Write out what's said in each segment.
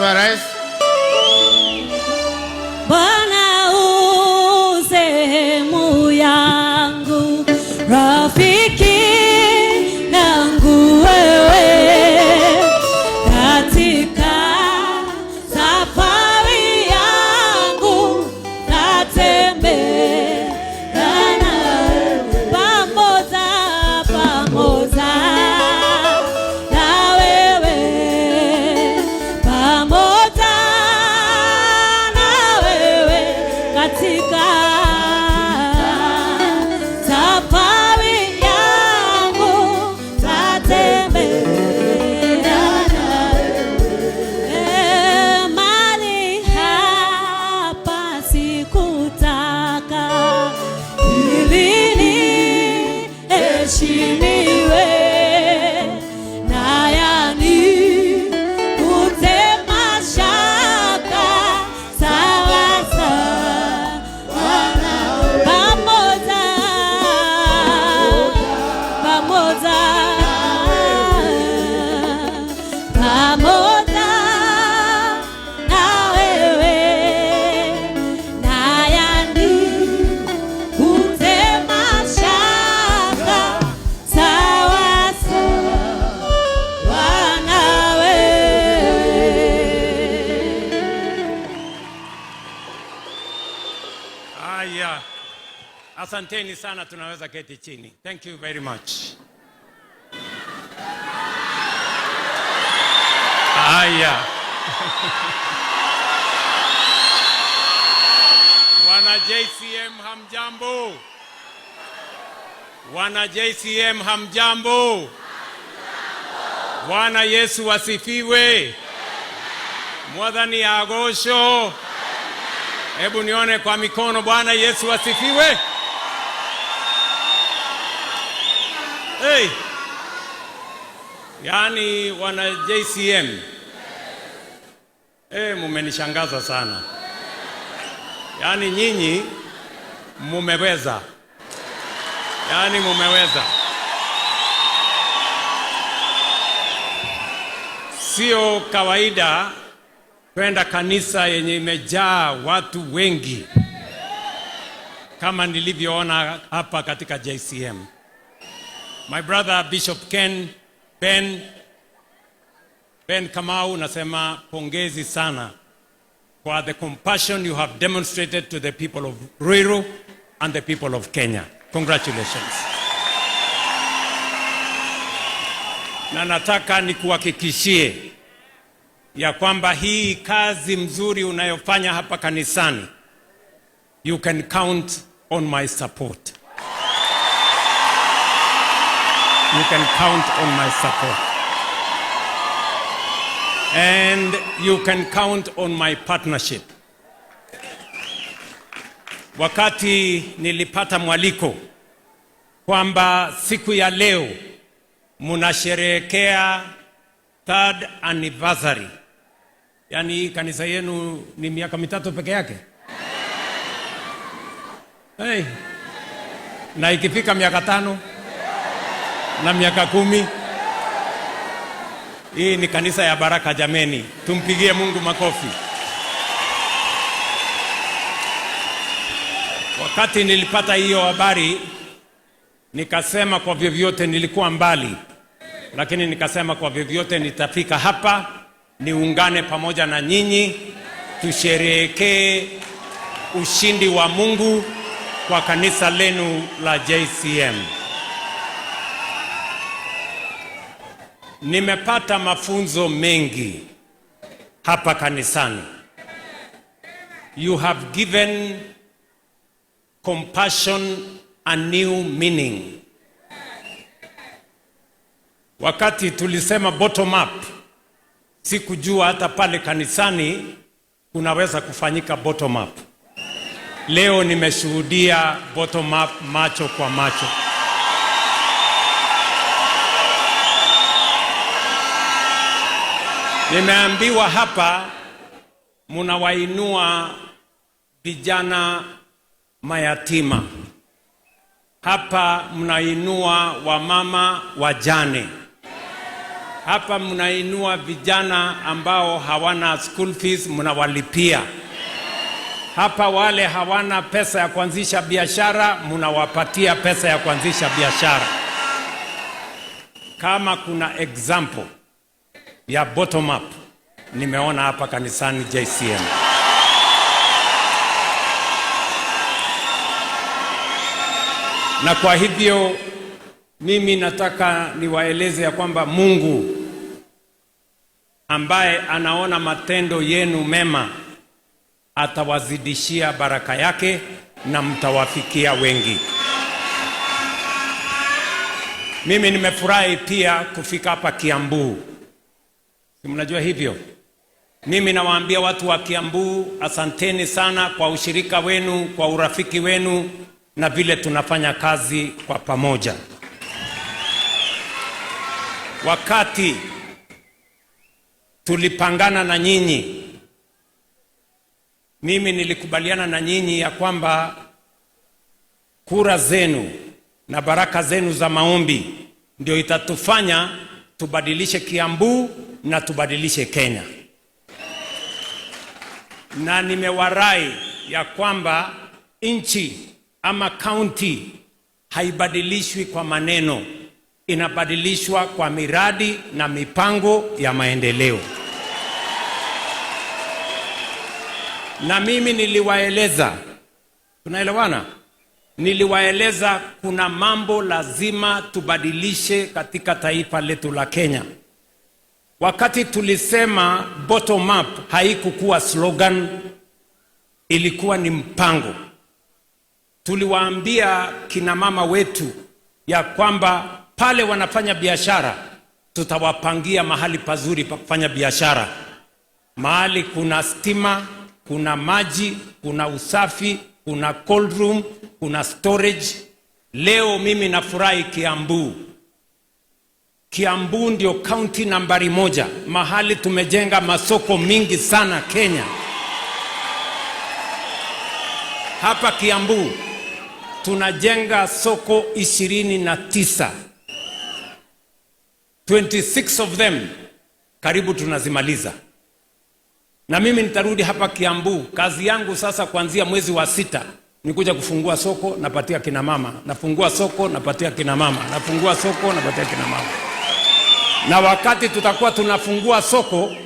Rais. Bwana u sehemu yangu, rafiki yangu wewe, katika safari yangu natembea nawe pamoja na wewe, pamoja na wewe katika safari yangu natembea mahali hapa sikutaka ili niheshimiwe na yani kutema shaka sawa sawa pamoja na wewe na yani kutema shaka sawa sawa na wewe. Aya, asanteni sana, tunaweza keti chini. Thank you very much. Aya. Wana JCM hamjambo? Wana JCM hamjambo? Bwana Yesu asifiwe. Mwadhani agosho. Hebu nione kwa mikono. Bwana Yesu asifiwe. Hey. Yani wana JCM. Mumenishangaza sana. Yani nyinyi mumeweza. Yani mumeweza. Sio kawaida kwenda kanisa yenye imejaa watu wengi kama nilivyoona hapa katika JCM. My brother Bishop Ben Kamau, nasema pongezi sana for the compassion you have demonstrated to the people of Ruiru and the people of Kenya. Congratulations. Na nataka nikuhakikishie ya kwamba hii kazi mzuri unayofanya hapa kanisani, you can count on my support. You can count on my support. And you can count on my partnership. Wakati nilipata mwaliko kwamba siku ya leo munasherehekea 3rd anniversary, yani kanisa yenu ni miaka 3 peke yake. Hey. Na ikifika miaka 5 na miaka 10, hii ni kanisa ya baraka jameni. Tumpigie Mungu makofi. Wakati nilipata hiyo habari, nikasema kwa vyovyote, nilikuwa mbali, lakini nikasema kwa vyovyote nitafika hapa niungane pamoja na nyinyi tusherehekee ushindi wa Mungu kwa kanisa lenu la JCM. Nimepata mafunzo mengi hapa kanisani. You have given compassion a new meaning. Wakati tulisema bottom up, sikujua hata pale kanisani kunaweza kufanyika bottom up. Leo nimeshuhudia bottom up, macho kwa macho. Nimeambiwa hapa munawainua vijana mayatima. Hapa mnainua wamama wajane. Hapa mnainua vijana ambao hawana school fees, mnawalipia. Hapa wale hawana pesa ya kuanzisha biashara, mnawapatia pesa ya kuanzisha biashara. Kama kuna example ya bottom up, nimeona hapa kanisani JCM. Na kwa hivyo mimi nataka niwaeleze ya kwamba Mungu ambaye anaona matendo yenu mema atawazidishia baraka yake na mtawafikia wengi. Mimi nimefurahi pia kufika hapa Kiambu. Si mnajua hivyo? Mimi nawaambia watu wa Kiambu, asanteni sana kwa ushirika wenu, kwa urafiki wenu na vile tunafanya kazi kwa pamoja. Wakati tulipangana na nyinyi, mimi nilikubaliana na nyinyi ya kwamba kura zenu na baraka zenu za maombi ndio itatufanya tubadilishe Kiambu na tubadilishe Kenya. Na nimewarai ya kwamba nchi ama county haibadilishwi kwa maneno, inabadilishwa kwa miradi na mipango ya maendeleo. Na mimi niliwaeleza, tunaelewana? Niliwaeleza kuna mambo lazima tubadilishe katika taifa letu la Kenya. Wakati tulisema bottom up, haikukuwa slogan, ilikuwa ni mpango. Tuliwaambia kina mama wetu ya kwamba pale wanafanya biashara tutawapangia mahali pazuri pa kufanya biashara. Mahali kuna stima, kuna maji, kuna usafi, kuna cold room, kuna storage. Leo mimi nafurahi Kiambu. Kiambu ndio county nambari 1 mahali tumejenga masoko mingi sana Kenya. Hapa Kiambu tunajenga soko 29. 26 of them karibu tunazimaliza. Na mimi nitarudi hapa Kiambu. Kazi yangu sasa kuanzia mwezi wa 6 ni kuja kufungua soko, napatia kina mama. Nafungua soko, napatia kina mama. Nafungua soko, napatia kina mama. Na wakati tutakuwa tunafungua soko,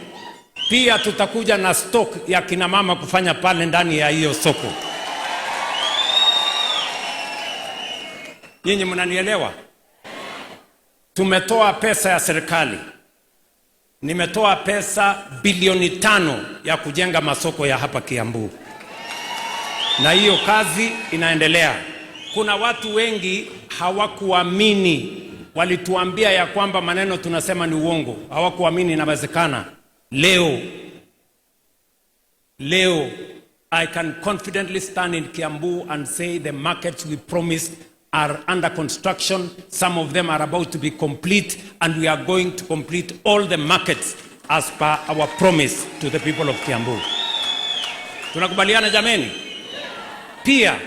pia tutakuja na stock ya kina mama kufanya pale ndani ya hiyo soko. Nyinyi mnanielewa? Tumetoa pesa ya serikali. Nimetoa pesa bilioni 5 ya kujenga masoko ya hapa Kiambu. Na hiyo kazi inaendelea. Kuna watu wengi hawakuamini, walituambia ya kwamba maneno tunasema ni uongo. Hawakuamini inawezekana. Leo I can confidently stand in Kiambu and say the markets we promised are under construction. Some of them are about to be complete, and we are going to complete all the markets as per our promise to the people of Kiambu. Tunakubaliana jameni? Pia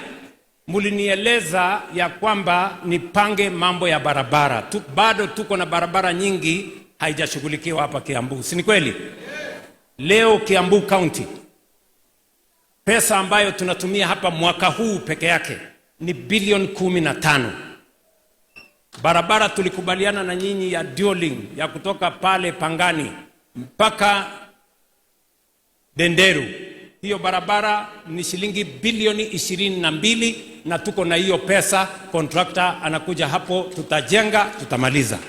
mulinieleza ya kwamba nipange mambo ya barabara. Bado tuko na barabara nyingi haijashughulikiwa hapa Kiambu. Si ni kweli? Leo Kiambu County, pesa ambayo tunatumia hapa mwaka huu peke yake ni bilioni 15. Barabara tulikubaliana na nyinyi ya dualing ya kutoka pale Pangani mpaka Denderu. Hiyo barabara ni shilingi bilioni 22 na tuko na hiyo pesa. Contractor anakuja hapo, tutajenga, tutamaliza.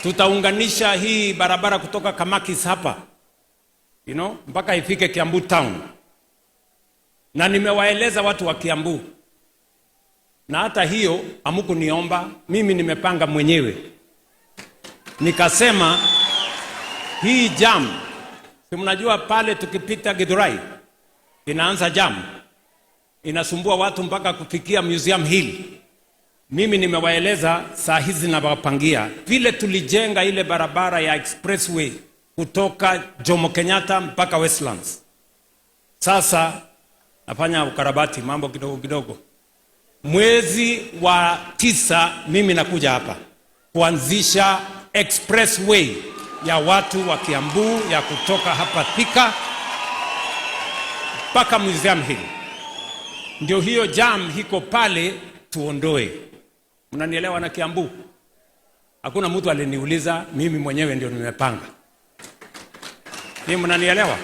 Tutaunganisha hii barabara kutoka Kamakis hapa, mpaka ifike Kiambu town. Na nimewaeleza watu wa Kiambu, na hata hiyo hamkuniomba, mimi nimepanga mwenyewe. Nikasema hii jam, si mnajua pale tukipita Githurai inaanza jam, inasumbua watu mpaka kufikia Museum Hill. Mimi nimewaeleza saa hizi na wapangia vile tulijenga ile barabara ya expressway kutoka Jomo Kenyatta mpaka Westlands. Sasa nafanya ukarabati mambo kidogo kidogo. Mwezi wa 9 mimi nakuja hapa kuanzisha expressway ya watu wa Kiambu ya kutoka hapa Thika mpaka Museum Hill. Ndio hiyo jam hiko pale tuondoe. Mnanielewa na Kiambu? Hakuna mtu aliniuliza, mimi mwenyewe ndio nimepanga. Ni mnanielewa?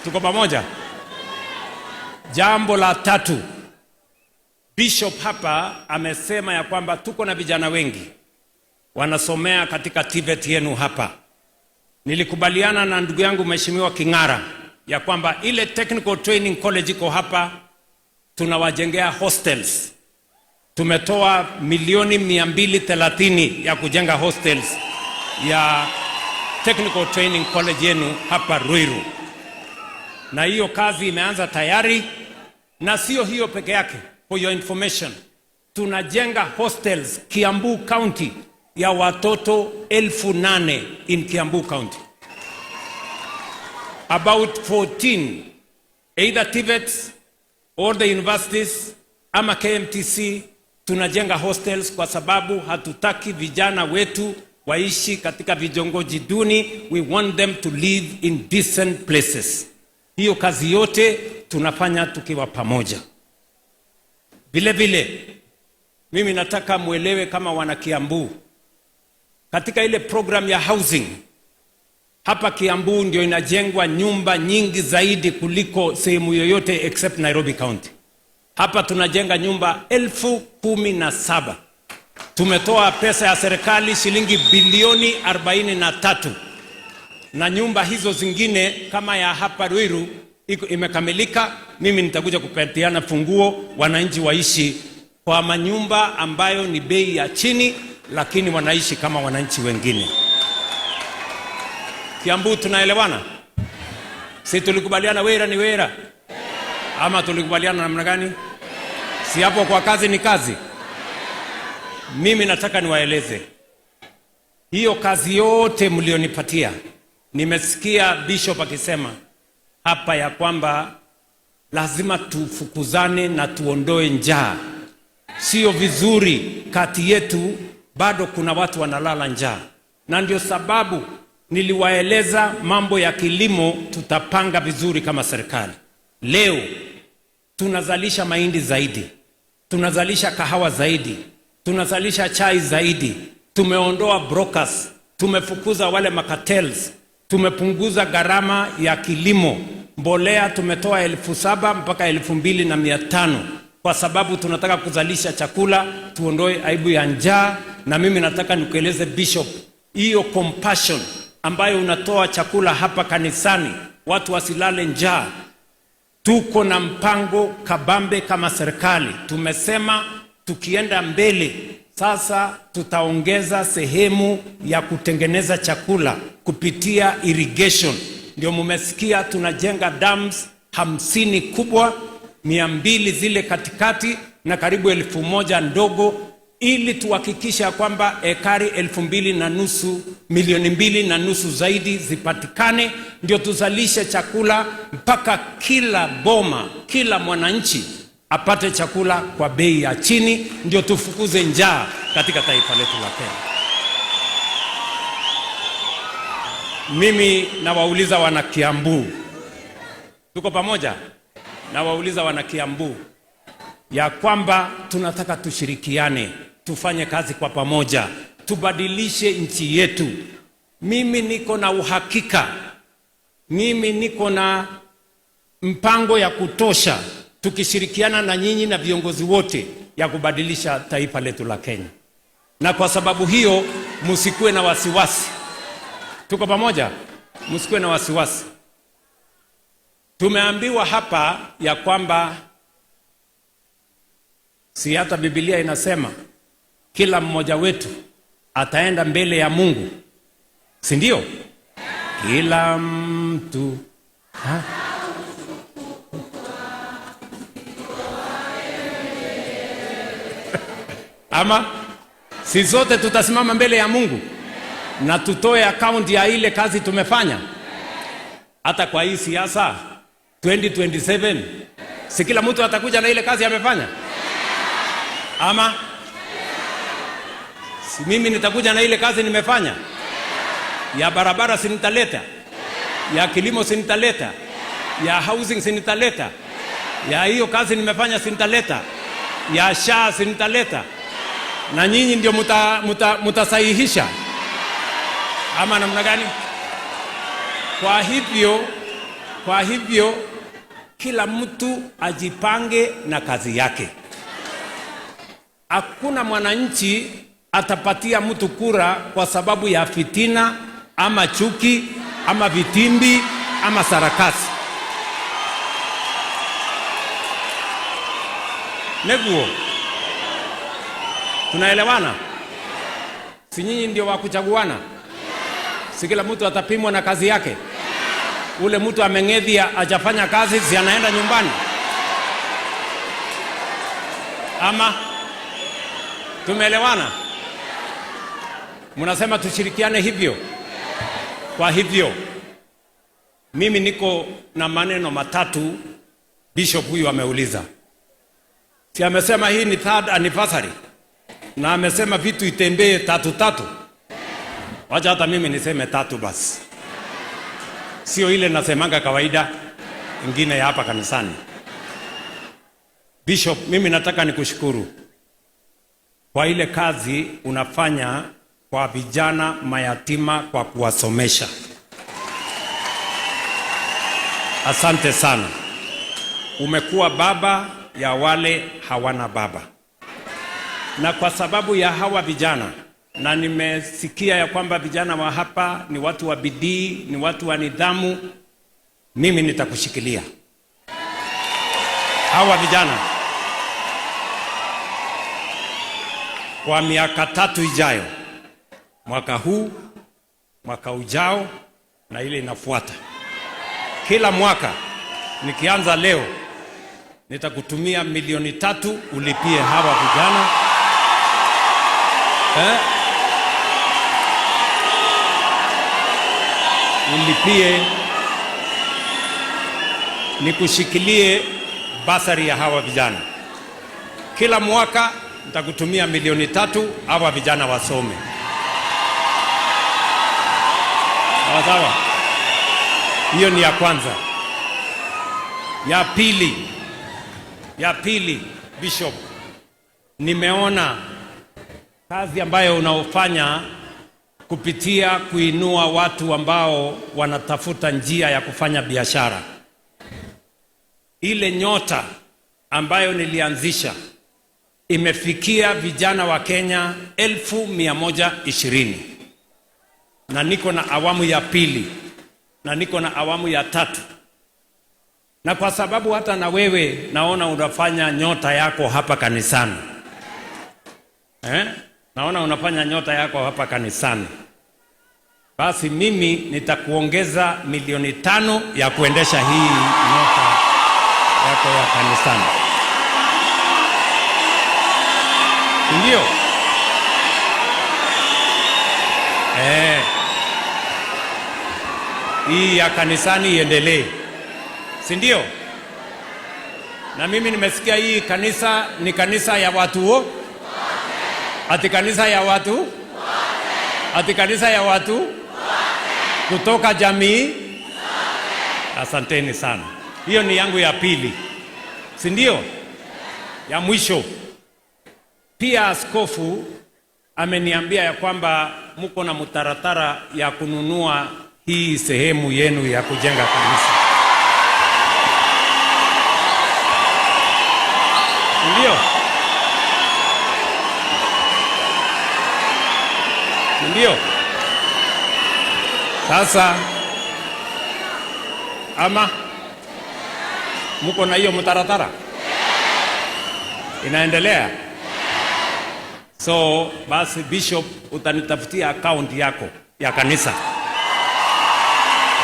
Tuko pamoja? Jambo la tatu, Bishop hapa amesema ya kwamba tuko na vijana wengi wanasomea katika TVET yenu hapa. Nilikubaliana na ndugu yangu Mheshimiwa King'ara ya kwamba ile Technical Training College iko hapa tunawajengea hostels. Tumetoa milioni 230 ya kujenga hostels ya Technical Training College yenu hapa Ruiru. Na hiyo kazi imeanza tayari, na sio hiyo peke yake. For your information, tunajenga hostels Kiambu County ya watoto 8,000 in Kiambu County. About 14 either TVETs or the universities ama KMTC tunajenga hostels kwa sababu hatutaki vijana wetu waishi katika vijongoji duni. We want them to live in decent places. Hiyo kazi yote tunafanya tukiwa pamoja. Vile vile mimi nataka muelewe kama wana Kiambu, katika ile program ya housing hapa Kiambu ndio inajengwa nyumba nyingi zaidi kuliko sehemu yoyote except Nairobi County. Hapa tunajenga nyumba 17,000. Tumetoa pesa ya serikali shilingi bilioni 43. Na nyumba hizo zingine kama ya hapa Ruiru imekamilika. Mimi nitakuja kupatiana funguo, wananchi waishi kwa manyumba ambayo ni bei ya chini, lakini wanaishi kama wananchi wengine. Kiambu tunaelewana? Si tulikubaliana wera ni wera? Ama tulikubaliana namna gani? Si hapo kwa kazi ni kazi? Mimi nataka niwaeleze hiyo kazi yote mlionipatia. Nimesikia Bishop akisema hapa ya kwamba lazima tufukuzane na tuondoe njaa. Sio vizuri kati yetu, bado kuna watu wanalala njaa. Na ndio sababu niliwaeleza mambo ya kilimo tutapanga vizuri kama serikali. Leo tunazalisha mahindi zaidi, tunazalisha kahawa zaidi, tunazalisha chai zaidi. Tumeondoa brokers, tumefukuza wale makatels, tumepunguza gharama ya kilimo. Mbolea tumetoa 7,000 mpaka 2,500 kwa sababu tunataka kuzalisha chakula, tuondoe aibu ya njaa. Na mimi nataka nikueleze Bishop, hiyo compassion ambayo unatoa chakula hapa kanisani, watu wasilale njaa. Tuko na mpango kabambe kama serikali. Tumesema tukienda mbele sasa tutaongeza sehemu ya kutengeneza chakula kupitia irrigation. Ndio mumesikia tunajenga dams 50 kubwa, 200 zile katikati na karibu 1,000 ndogo, ili tuhakikisha kwamba ekari 2,500, milioni 2.5 zaidi zipatikane, ndio tuzalishe chakula mpaka kila boma, kila mwananchi apate chakula kwa bei ya chini, ndio tufukuze njaa katika taifa letu la Kenya. Mimi nawauliza wana Kiambu, tuko pamoja? Nawauliza wana Kiambu ya kwamba tunataka tushirikiane, tufanye kazi kwa pamoja, tubadilishe nchi yetu. Mimi niko na uhakika, mimi niko na mpango ya kutosha, tukishirikiana na nyinyi na viongozi wote, ya kubadilisha taifa letu la Kenya. Na kwa sababu hiyo msikuwe na wasiwasi. Tuko pamoja? Msikuwe na wasiwasi. Tumeambiwa hapa ya kwamba si hata Biblia inasema kila mmoja wetu ataenda mbele ya Mungu, si ndio? Kila mtu ama si zote tutasimama mbele ya Mungu na tutoe account ya ile kazi tumefanya. Hata kwa hii siasa 2027 si kila mtu atakuja na ile kazi amefanya? Ama Si mimi nitakuja na ile kazi nimefanya? Ya barabara si nitaleta? Ya kilimo si nitaleta? Ya housing si nitaleta? Ya hiyo kazi nimefanya si nitaleta? Ya SHA si nitaleta? Na nyinyi ndio mutasahihisha ama namna gani? Kwa hivyo kila mtu ajipange na kazi yake. Hakuna mwananchi atapatia mtu kura kwa sababu ya fitina ama chuki ama vitimbi ama sarakasi. Neguo, tunaelewana? Si nyinyi ndio wa kuchaguana? Si kila mtu atapimwa na kazi yake? Ule mtu ameng'edhia ajafanya kazi, si anaenda nyumbani? Ama tumeelewana? Mnasema tushirikiane hivyo. Kwa hivyo mimi niko na maneno matatu Bishop huyu ameuliza. Si amesema hii ni 3rd anniversary na amesema vitu itembee 3. Wacha hata mimi niseme 3 basi. Sio ile nasemanga kawaida ingine ya hapa kanisani. Bishop, mimi nataka nikushukuru kwa ile kazi unafanya kwa vijana mayatima kwa kuwasomesha. Asante sana. Umekuwa baba ya wale hawana baba. Na kwa sababu ya hawa vijana, na nimesikia ya kwamba vijana wa hapa ni watu wa bidii, ni watu wa nidhamu, mimi nitakushikilia hawa vijana kwa miaka 3 ijayo, mwaka huu, mwaka ujao na ile inafuata. Kila mwaka nikianza leo nitakutumia milioni 3 ulipie hawa vijana. Ulipie, nikushikilie basari ya hawa vijana. Kila mwaka nitakutumia milioni 3 hawa vijana wasome. Sawa? Hiyo ni ya kwanza. Ya pili, Bishop, nimeona kazi ambayo unaofanya kupitia kuinua watu ambao wanatafuta njia ya kufanya biashara. Ile nyota ambayo nilianzisha imefikia vijana wa Kenya 120,000. Na niko na awamu ya 2 na niko na awamu ya 3. Na kwa sababu hata na wewe naona unafanya nyota yako hapa kanisani. Naona unafanya nyota yako hapa kanisani. Basi mimi nitakuongeza milioni 5 ya kuendesha hii nyota yako ya kanisani. Ndio? Hii ya kanisani iendelee. Si ndio? Na mimi nimesikia hii kanisa ni kanisa ya watu wote. Ati kanisa ya watu wote. Ati kanisa ya watu wote. Kutoka jamii zote. Asanteni sana. Hiyo ni yangu ya 2. Si ndio? Ya mwisho. Pia askofu ameniambia ya kwamba mko na mtaratara ya kununua hii sehemu yenu ya kujenga kanisa. Ndio? Ndio? Sasa ama mko na hiyo mtaratara? Inaendelea? So basi Bishop, utanitafutia account yako ya kanisa.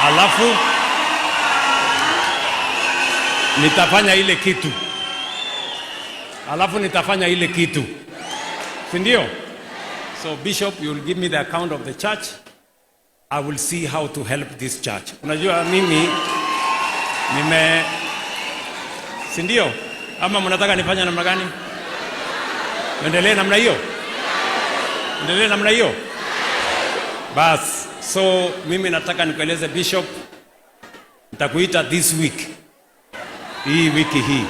Alafu nitafanya ile kitu. Si ndio? So Bishop, you will give me the account of the church. I will see how to help this church. Unajua mimi si ndio? Ama mnataka nifanye namna gani? Endelee namna hiyo? Endelee namna hiyo. Bas, so mimi nataka nikueleze Bishop, nitakuita this week. Hii wiki hii.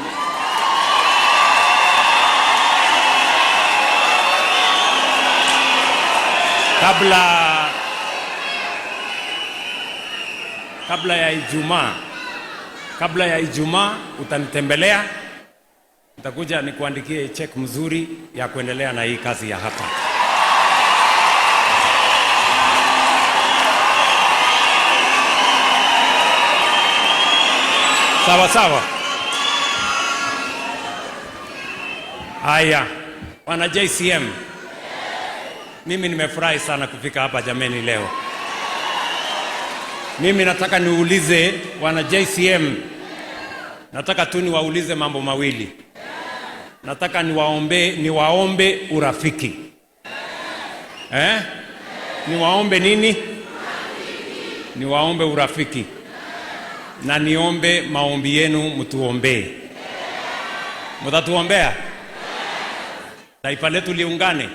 Kabla ya Ijumaa utanitembelea, nitakuja nikuandikie check mzuri ya kuendelea na hii kazi ya hapa. Sawa sawa. Haya, wana JCM, mimi nimefurahi sana kufika hapa jameni leo. Mimi nataka niulize wana JCM, nataka tu niwaulize mambo mawili. Nataka niwaombe urafiki. Niwaombe nini? Niwaombe urafiki. Na niombe maombi yenu mtuombee. Mtatuombea? Taifa letu liungane.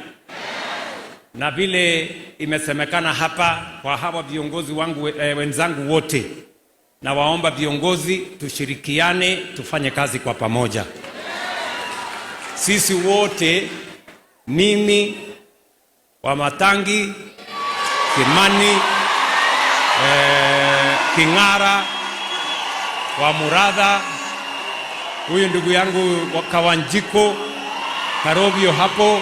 Na vile imesemekana hapa kwa hawa viongozi wangu wenzangu wote, na waomba viongozi tushirikiane, tufanye kazi kwa pamoja. Sisi wote, mimi, Wamatangi, Kimani, King'ara, Wamuratha, huyu ndugu yangu Kawanjiko, Karobio hapo,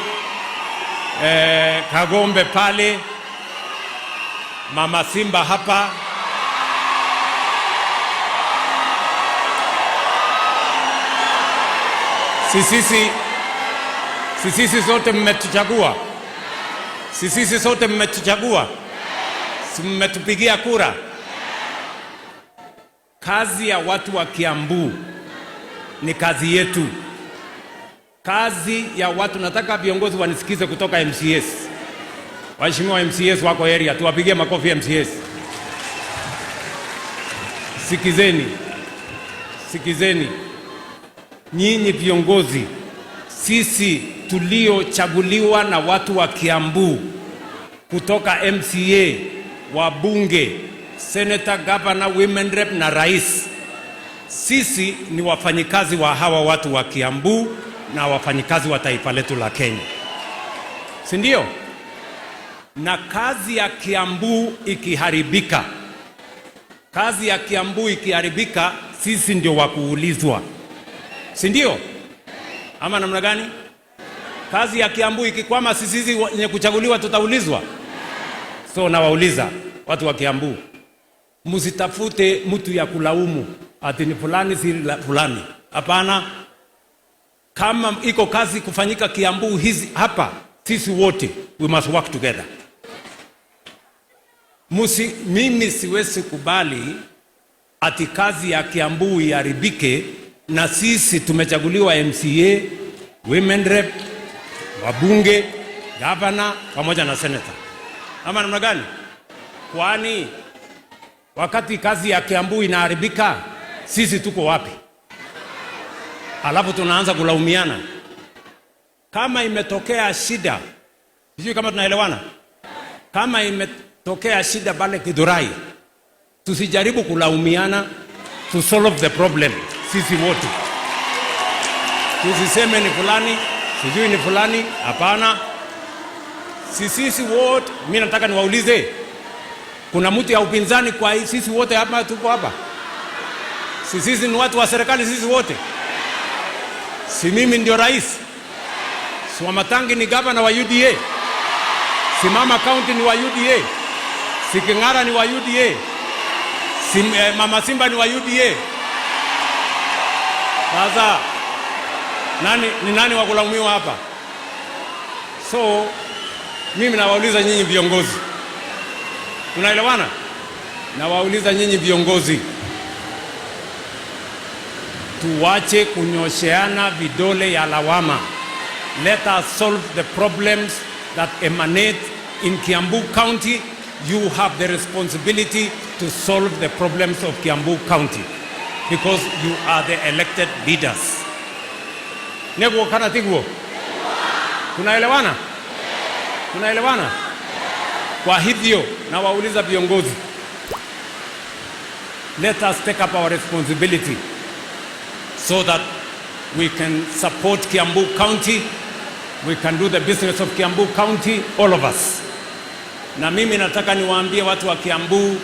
Kagombe pale, Mama Simba hapa, sisi sote mmetuchagua. Sisi sote mmetuchagua. Si mmetupigia kura. Kazi ya watu wa Kiambu ni kazi yetu. Kazi ya watu, nataka viongozi wanisikize kutoka MCS. Waheshimiwa MCS wako area, tuwapigie makofi MCS. Sikizeni. Nyinyi viongozi, sisi tuliochaguliwa na watu wa Kiambu kutoka MCA, wabunge, senator, governor, women rep na rais, sisi ni wafanyikazi wa hawa watu wa Kiambu na wafanyikazi wa taifa letu la Kenya. Si ndio? Na kazi ya Kiambu ikiharibika, sisi ndio wakuulizwa. Si ndio? Ama namna gani? Kazi ya Kiambu ikikwama, sisi wenye kuchaguliwa tutaulizwa. So nawauliza watu wa Kiambu, msitafute mtu ya kulaumu ati ni fulani si fulani. Hapana. Kama iko kazi kufanyika Kiambu hizi hapa, sisi wote we must work together. Mimi siwezi kubali ati kazi ya Kiambu iharibike na sisi tumechaguliwa MCA, women rep, wabunge, governor pamoja na senator. Ama namna gani? Kwani wakati kazi ya Kiambu inaharibika, sisi tuko wapi? Alafu tunaanza kulaumiana. Kama imetokea shida, sijui kama tunaelewana. Kama imetokea shida pale Githurai, tusijaribu kulaumiana, to solve the problem sisi wote. Tusiseme ni fulani, sijui ni fulani. Hapana. Sisi wote, mimi nataka niwaulize, kuna mtu ya upinzani kwa sisi wote hapa tuko hapa? Sisi ni watu wa serikali sisi wote. Si mimi ndio rais? Si Wamatangi ni gavana wa UDA? Si Mama County ni wa UDA? Si King'ara ni wa UDA? Si Mama Simba ni wa UDA? Sasa nani wa kulaumiwa hapa? So mimi nawauliza nyinyi viongozi, tunaelewana? Nawauliza nyinyi viongozi, tuwache kunyosheana vidole ya lawama. Let us solve the problems that emanate in Kiambu County. You have the responsibility to solve the problems of Kiambu County because you are the elected leaders. Nego kana tiguo? Tunaelewana? Tunaelewana? Kwa hivyo nawauliza viongozi, let us take up our responsibility so that we can support Kiambu County, we can do the business of Kiambu County, all of us. Na mimi nataka niwaambie watu wa Kiambu,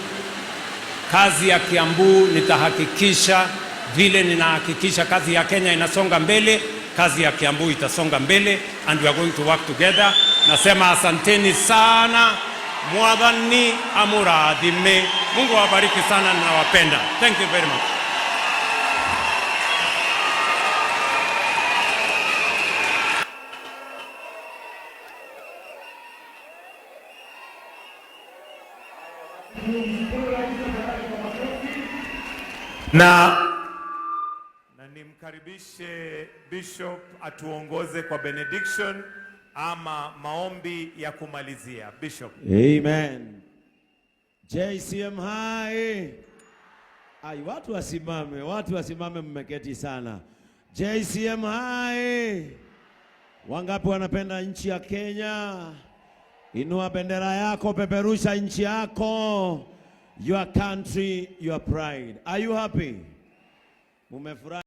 kazi ya Kiambu nitahakikisha vile ninahakikisha kazi ya Kenya inasonga mbele, kazi ya Kiambu itasonga mbele, and we are going to work together. Nasema asanteni sana, Mwathani amurathime. Mungu awabariki sana, ninawapenda. Thank you very much. Na nimkaribishe Bishop atuongoze kwa benediction ama maombi ya kumalizia. Bishop. Amen. JCM hai. Ai, watu wasimame, mmeketi sana. JCM hai. Wangapi wanapenda nchi ya Kenya? Inua bendera yako, peperusha nchi yako. Your country, your pride. Are you happy? Mumefurahi?